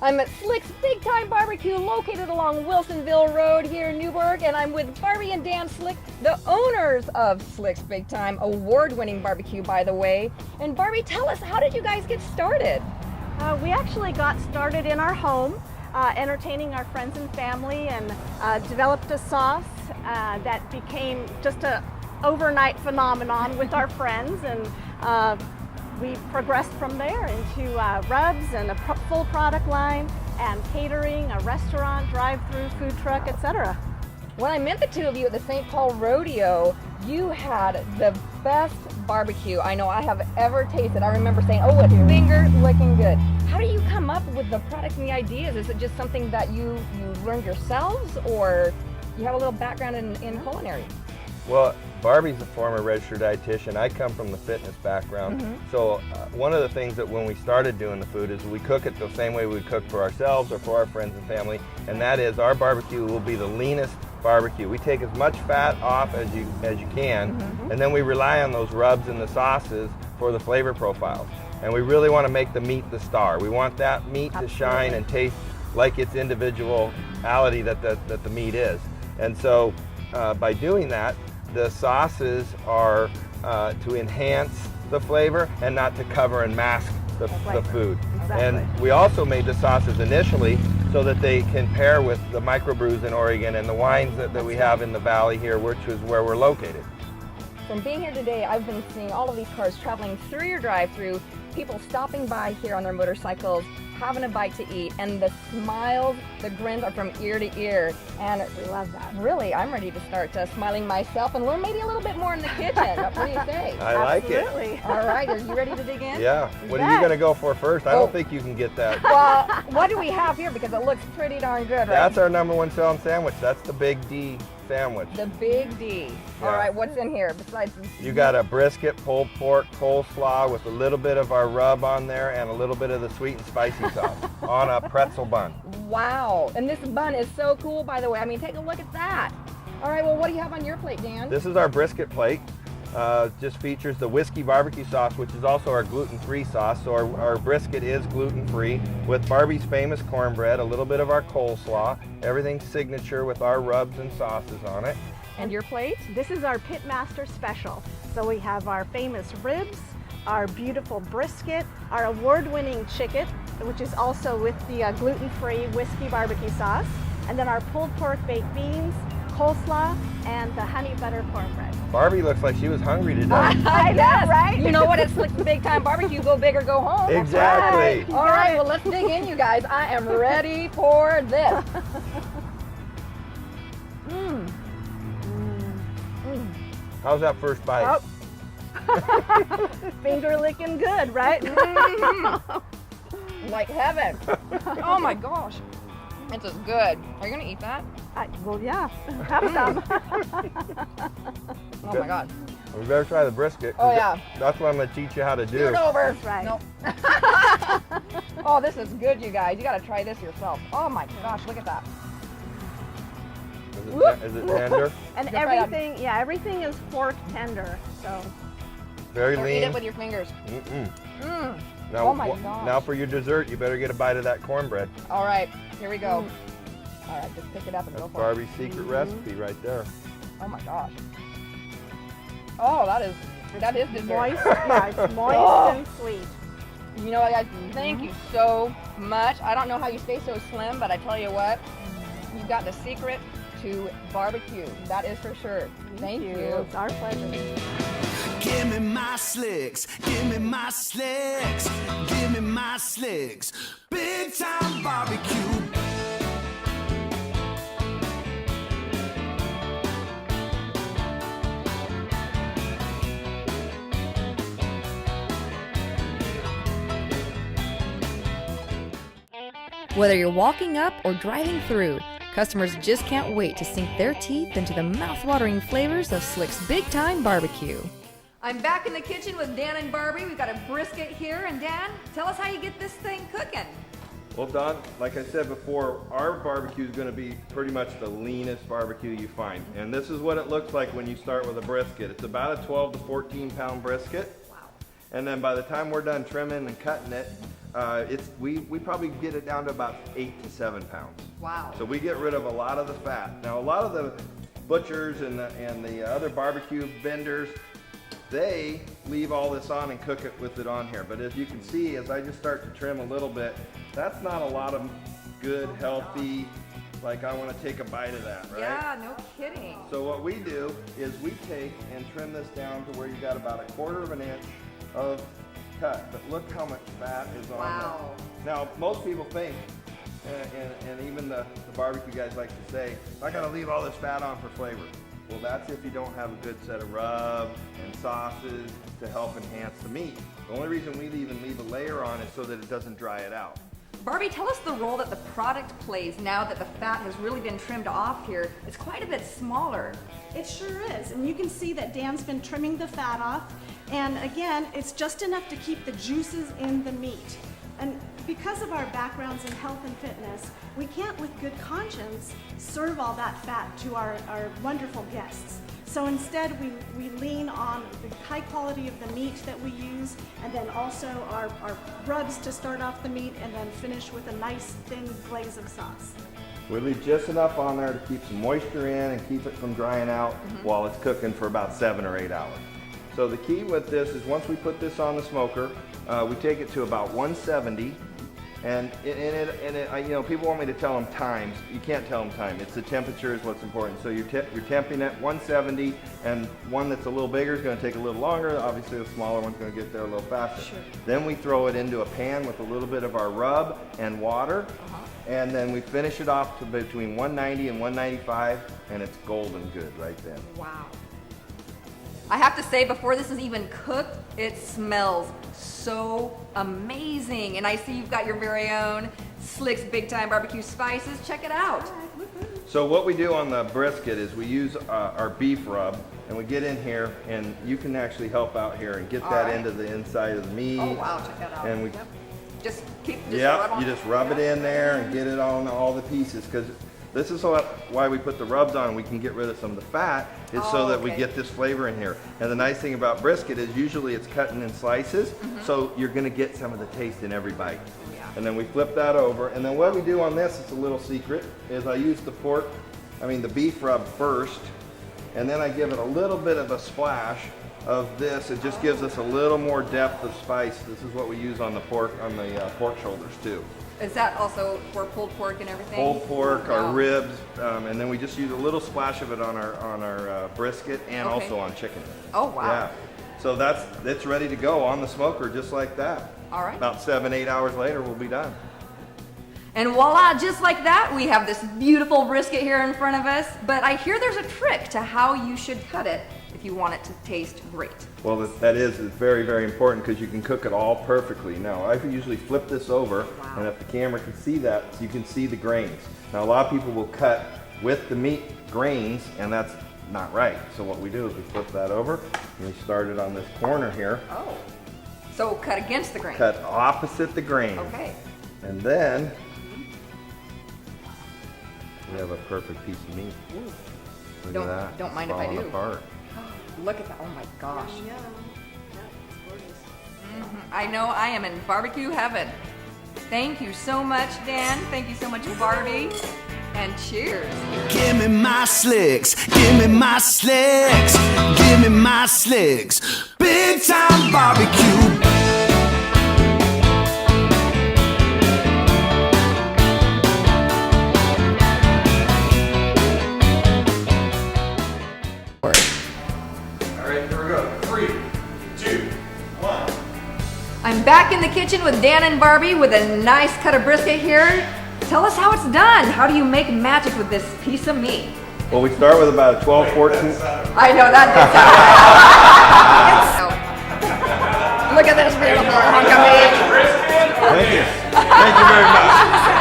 I'm at Slicks Big Time BBQ, located along Wilsonville Road here in Newburgh, and I'm with Barbie and Dan Slick, the owners of Slicks Big Time, award-winning barbecue, by the way. And Barbie, tell us, how did you guys get started? We actually got started in our home, entertaining our friends and family, and developed a sauce that became just an overnight phenomenon with our friends, and we progressed from there into rubs and a full product line and catering, a restaurant, drive-through, food truck, etc. When I met the two of you at the St. Paul Rodeo, you had the best barbecue I know I have ever tasted. I remember saying, oh, it's finger licking good. How do you come up with the products and the ideas? Is it just something that you learned yourselves, or you have a little background in culinary? Well, Barbie's a former registered dietitian. I come from the fitness background. So one of the things that when we started doing the food is we cook it the same way we cook for ourselves or for our friends and family, and that is our barbecue will be the leanest barbecue. We take as much fat off as you can, and then we rely on those rubs and the sauces for the flavor profiles. And we really want to make the meat the star. We want that meat to shine and taste like its individuality that the meat is. And so by doing that, the sauces are to enhance the flavor and not to cover and mask the food. Exactly. And we also made the sauces initially so that they can pair with the microbrews in Oregon and the wines that we have in the valley here, which is where we're located. From being here today, I've been seeing all of these cars traveling through your drive-thru, people stopping by here on their motorcycles, having a bite to eat, and the smiles, the grins are from ear to ear, and we love that. Really, I'm ready to start smiling myself and learn maybe a little bit more in the kitchen. What do you say? I like it. Absolutely. All right, are you ready to dig in? Yeah. What are you going to go for first? I don't think you can get that. Well, what do we have here? Because it looks pretty darn good, right? That's our #1 selling sandwich. That's the Big D sandwich. The Big D. Yeah. All right, what's in here besides? You got a brisket, pulled pork, coleslaw with a little bit of our rub on there and a little bit of the sweet and spicy sauce on a pretzel bun. Wow, and this bun is so cool, by the way. I mean, take a look at that. All right, well, what do you have on your plate, Dan? This is our brisket plate. Just features the whiskey barbecue sauce, which is also our gluten-free sauce. So our brisket is gluten-free with Barbie's famous cornbread, a little bit of our coleslaw, everything signature with our rubs and sauces on it. And your plate? This is our Pitmaster special. So we have our famous ribs, our beautiful brisket, our award-winning chicken, which is also with the gluten-free whiskey barbecue sauce, and then our pulled pork baked beans, coleslaw, and the honey butter cornbread. Barbie looks like she was hungry today. I guess, right? You know what? It's Slicks Big Time BBQ. Go big or go home. Exactly. Right. All right, well, let's dig in, you guys. I am ready for this. How's that first bite? Oh. Finger licking good, right? Like heaven. Oh my gosh. This is good. Are you going to eat that? Well, yeah. Have some. Oh my God. We better try the brisket. Oh, yeah. That's what I'm going to teach you how to do. Scoot over. That's right. Nope. Oh, this is good, you guys. You got to try this yourself. Oh my gosh, look at that. Is it tender? And Just right everything, yeah, everything is fork tender. So Very Or lean. eat it with your fingers. Now, Oh my gosh. now for your dessert, you better get a bite of that cornbread. All right, here we go. All right, just pick it up and That's go for it. Barbie's secret recipe right there. Oh my gosh. Oh, that is dessert. moist, yeah, it's moist Oh. and sweet. You know what, guys? Thank you so much. I don't know how you stay so slim, but I tell you what, you've got the secret to barbecue. That is for sure. Thank you. It's our pleasure. Give me my slicks, give me my slicks, give me my slicks. Big time barbecue. Whether you're walking up or driving through, customers just can't wait to sink their teeth into the mouth-watering flavors of Slicks Big Time BBQ. I'm back in the kitchen with Dan and Barbie. We've got a brisket here. And Dan, tell us how you get this thing cooking. Well, Don, like I said before, our barbecue is going to be pretty much the leanest barbecue you find. And this is what it looks like when you start with a brisket. It's about a 12 to 14 pound brisket. Wow. And then by the time we're done trimming and cutting it, we probably get it down to about 8 to 7 pounds. Wow. So we get rid of a lot of the fat. Now a lot of the butchers and the other barbecue vendors, they leave all this on and cook it with it on here. But as you can see, as I just start to trim a little bit, that's not a lot of good, healthy, like I want to take a bite of that, right? Yeah, no kidding. So what we do is we take and trim this down to where you got about 1/4 of an inch of cut. But look how much fat is on Wow. there. Now, most people think, and even the barbecue guys like to say, I gotta leave all this fat on for flavor. Well, that's if you don't have a good set of rubs and sauces to help enhance the meat. The only reason we even leave a layer on is so that it doesn't dry it out. Barbie, tell us the role that the product plays now that the fat has really been trimmed off here. It's quite a bit smaller. It sure is, and you can see that Dan's been trimming the fat off, and again, it's just enough to keep the juices in the meat. And because of our backgrounds in health and fitness, we can't with good conscience serve all that fat to our wonderful guests. So instead, we lean on the high quality of the meat that we use, and then also our rubs to start off the meat, and then finish with a nice thin glaze of sauce. We leave just enough on there to keep some moisture in and keep it from drying out while it's cooking for about 7 or 8 hours. So the key with this is once we put this on the smoker, we take it to about 170. And you know, people want me to tell them times. You can't tell them time. It's the temperature is what's important. So you're temping at 170, and one that's a little bigger is going to take a little longer. Obviously, the smaller one's going to get there a little faster. Sure. Then we throw it into a pan with a little bit of our rub and water, and then we finish it off to between 190 and 195, and it's golden good right then. Wow. I have to say, before this is even cooked, it smells so amazing. And I see you've got your very own Slicks Big Time BBQ spices. Check it out. So what we do on the brisket is we use our beef rub, and we get in here, and you can actually help out here and get that into the inside of the meat. Oh wow, check that out. And we, Just yeah, rub on you just rub it in there and get it on all the pieces, because this is why we put the rubs on. We can get rid of some of the fat, is so that we get this flavor in here. And the nice thing about brisket is usually it's cutting in slices, so you're gonna get some of the taste in every bite. And then we flip that over, and then what we do on this, it's a little secret, is I use the beef rub first, and then I give it a little bit of a splash of this. It just gives us a little more depth of spice. This is what we use on the pork shoulders too. Is that also for pulled pork and everything? Pulled pork, our ribs, and then we just use a little splash of it on our brisket and also on chicken. Oh wow. Yeah. So it's ready to go on the smoker just like that. All right. About 7-8 hours later, we'll be done. And voila, just like that, we have this beautiful brisket here in front of us. But I hear there's a trick to how you should cut it if you want it to taste great. Well, it's very, very important, because you can cook it all perfectly. Now, I usually flip this over, and if the camera can see that, you can see the grains. Now, a lot of people will cut with the meat grains, and that's not right. So what we do is we flip that over, and we start it on this corner here. Oh. So cut against the grain. Cut opposite the grain. Okay. And then we have a perfect piece of meat. Look at that. Don't mind It's if I falling do. apart. Look at that. Oh my gosh. Yeah, it's gorgeous. I know I am in barbecue heaven. Thank you so much, Dan. Thank you so much, Barbie. And cheers. Give me my slicks, give me my slicks, give me my slicks. Big time barbecue. I'm back in the kitchen with Dan and Barbie with a nice cut of brisket here. Tell us how it's done. How do you make magic with this piece of meat? Well, we start with about a 12, 14. I know that did sound right. Look at this beautiful hunk of meat. Thank you. Thank you very much.